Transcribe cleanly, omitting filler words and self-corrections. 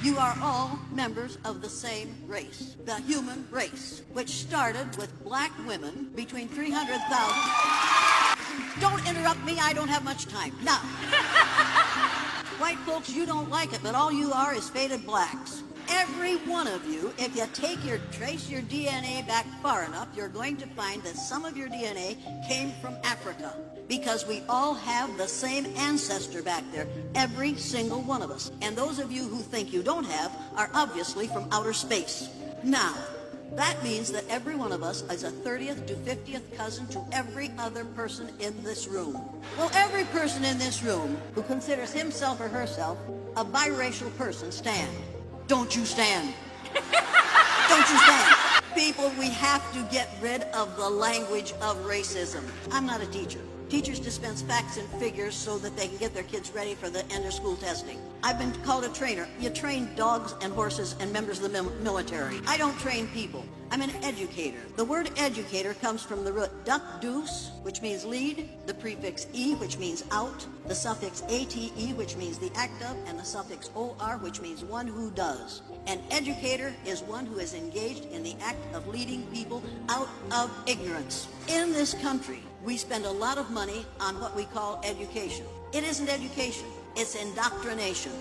You are all members of the same race, the human race, which started with black women between 300,000. Don't interrupt me, I don't have much time. Now, white folks, you don't like it, but all you are is faded blacks. Every one of you, if you trace your DNA back far enough, you're going to find that some of your DNA came from Africa, because we all have the same ancestor back there, every single one of us. And those of you who think you don't have are obviously from outer space. Now, that means that every one of us is a 30th to 50th cousin to every other person in this room. Well, every person in this room who considers himself or herself a biracial person, stand. Don't you stand. Don't you stand. People, we have to get rid of the language of racism. I'm not a teacher. Teachers dispense facts and figures so that they can get their kids ready for the end of school testing. I've been called a trainer. You train dogs and horses and members of the military. I don't train people. I'm an educator. The word educator comes from the root duck deuce, which means lead, the prefix e, which means out, the suffix ate, which means the act of, and the suffix or, which means one who does. An educator is one who is engaged in the act of leading people out of ignorance. In this country, we spend a lot of money on what we call education. It isn't education, it's indoctrination.